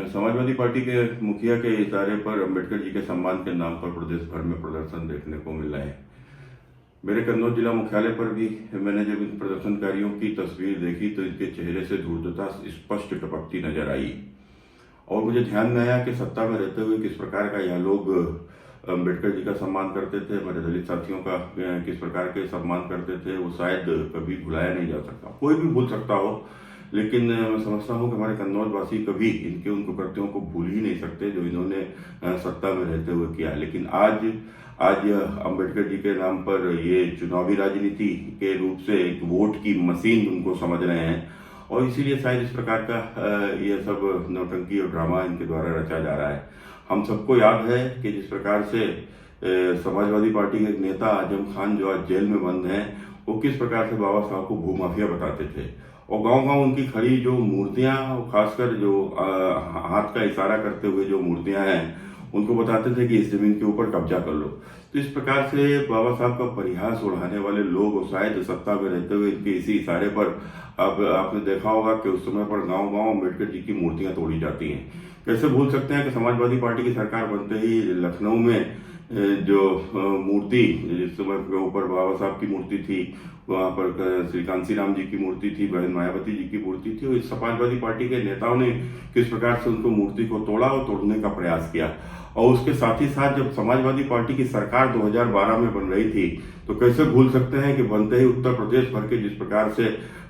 Samajwadi party के मुखिया के इशारे पर अंबेडकर जी के सम्मान के नाम पर प्रदेश भर में प्रदर्शन देखने को मिल रहे हैं। मेरे कन्नौज जिला मुख्यालय पर भी मैंने जब इन प्रदर्शनकारियों की तस्वीर देखी तो इनके चेहरे से धूर्तता स्पष्ट टपकती नजर आई और मुझे ध्यान में आया कि सत्ता में रहते हुए किस प्रकार का यह लोग अंबेडकर जी का सम्मान करते थे, हमारे दलित साथियों का किस प्रकार के सम्मान करते थे, वो शायद कभी भुलाया नहीं जा सकता। कोई भी भूल सकता हो, लेकिन मैं समझता हूँ कि हमारे कन्नौज वासी कभी इनके उन कुकृत्यों को भूल ही नहीं सकते जो इन्होंने सत्ता में रहते हुए किया। लेकिन आज अंबेडकर जी के नाम पर ये चुनावी राजनीति के रूप से एक वोट की मशीन उनको समझ रहे हैं और इसीलिए शायद इस प्रकार का ये सब नौटंकी और ड्रामा इनके द्वारा रचा जा रहा है। हम सबको याद है कि जिस प्रकार से समाजवादी पार्टी के एक नेता आजम खान जो आज जेल में बंद हैं, वो किस प्रकार से बाबा साहब को भूमाफिया बताते थे और गांव-गांव उनकी खड़ी जो मूर्तियां, खासकर जो हाथ का इशारा करते हुए जो मूर्तियां हैं, उनको बताते थे कि इस जमीन के ऊपर कब्जा कर लो। तो इस प्रकार से बाबा साहब का परिहास उड़ाने वाले लोग शायद सत्ता में रहते हुए इनके इसी इशारे पर अब आपने देखा होगा कि उस समय पर गांव-गांव अंबेडकर जी की मूर्तियां तोड़ी जाती हैं। कैसे भूल सकते हैं कि समाजवादी पार्टी की सरकार बनते ही लखनऊ में जो मूर्ति, जिस समय के ऊपर बाबा साहब की मूर्ति थी, वहाँ पर श्री कांसीराम जी की मूर्ति थी, बहन मायावती जी की मूर्ति थी, और इस समाजवादी पार्टी के नेताओं ने किस प्रकार से उनको मूर्ति को तोड़ा और तोड़ने का प्रयास किया। और उसके साथ ही साथ जब समाजवादी पार्टी की सरकार 2012 में बन रही थी तो कैसे भूल सकते हैं कि बनते ही उत्तर प्रदेश भर के जिस प्रकार से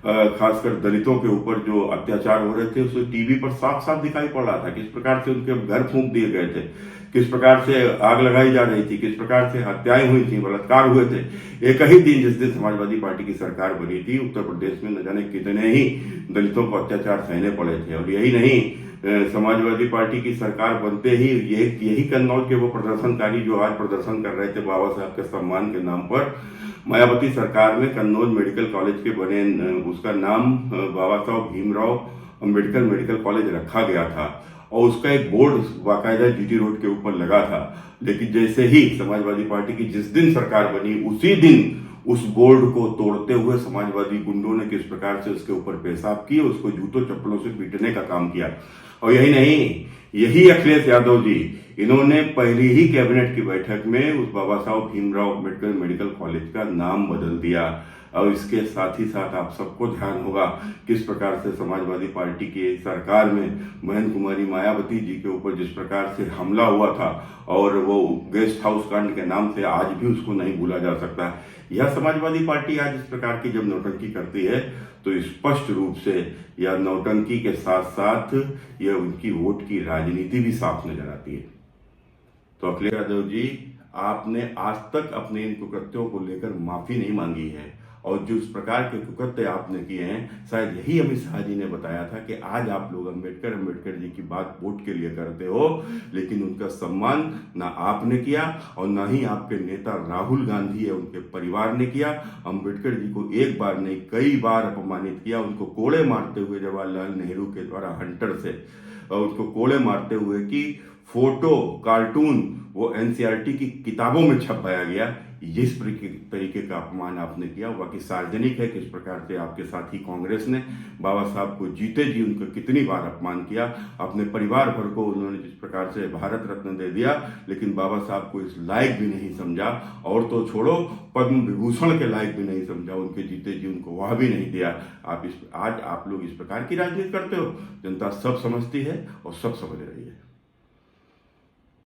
खासकर दलितों के ऊपर जो अत्याचार हो रहे थे उसे टीवी पर साफ साफ दिखाई पड़ रहा था। किस प्रकार से उनके घर फूंक दिए गए थे, किस प्रकार से आग लगाई जा रही थी, किस प्रकार से हत्याएं हुई थी, बलात्कार हुए थे। एक ही दिन जिस दिन समाजवादी पार्टी की सरकार बनी थी, उत्तर प्रदेश में न जाने कितने ही दलितों को अत्याचार सहने पड़े थे। और यही नहीं, समाजवादी पार्टी की सरकार बनते ही यही कन्नौज के वो प्रदर्शनकारी जो आज प्रदर्शन कर रहे थे बाबा साहब के सम्मान के नाम पर, मायावती सरकार में कन्नौज मेडिकल कॉलेज के बने उसका नाम बाबा साहब भीमराव अंबेडकर मेडिकल कॉलेज रखा गया था और उसका एक बोर्ड बाकायदा जीटी रोड के ऊपर लगा था। लेकिन जैसे ही समाजवादी पार्टी की जिस दिन सरकार बनी उसी दिन उस बोर्ड को तोड़ते हुए समाजवादी गुंडों ने किस प्रकार से उसके ऊपर पेशाब किए, उसको जूतों चप्पलों से पीटने का काम किया। और यही नहीं, यही अखिलेश यादव जी, इन्होंने पहली ही कैबिनेट की बैठक में उस बाबा साहब भीमराव अंबेडकर मेडिकल कॉलेज का नाम बदल दिया। और इसके साथ ही साथ आप सबको ध्यान होगा किस प्रकार से समाजवादी पार्टी की सरकार में बहन कुमारी मायावती जी के ऊपर जिस प्रकार से हमला हुआ था और वो गेस्ट हाउस कांड के नाम से आज भी उसको नहीं भूला जा सकता। यह समाजवादी पार्टी आज इस प्रकार की जब नौटंकी करती है तो स्पष्ट रूप से यह नौटंकी के साथ साथ यह उनकी वोट की राजनीति भी साफ नजर आती है। तो अखिलेश यादव जी, आपने आज तक अपने इन कुकृत्यों को लेकर माफी नहीं मांगी है और जिस प्रकार के कुकृत्य आपने किए हैं, शायद यही अमित शाह जी ने बताया था कि आज आप लोग अंबेडकर जी की बात वोट के लिए करते हो, लेकिन उनका सम्मान ना आपने किया और ना ही आपके नेता राहुल गांधी या उनके परिवार ने किया। अंबेडकर जी को एक बार नहीं कई बार अपमानित किया, उनको कोड़े मारते हुए जवाहरलाल नेहरू के द्वारा हंटर से उनको कोड़े मारते हुए कि फोटो कार्टून वो एनसीईआरटी की किताबों में छपाया गया। जिस तरीके का अपमान आपने किया बाकी सार्वजनिक है किस प्रकार से आपके साथी कांग्रेस ने बाबा साहब को जीते जी उनको कितनी बार अपमान किया। अपने परिवार भर को उन्होंने जिस प्रकार से भारत रत्न दे दिया, लेकिन बाबा साहब को इस लायक भी नहीं समझा, और तो छोड़ो पद्म विभूषण के लायक भी नहीं समझा, उनके जीते जी उनको वह भी नहीं दिया। आज आप लोग इस प्रकार की राजनीति करते हो। जनता सब समझती है और सब समझ रही है।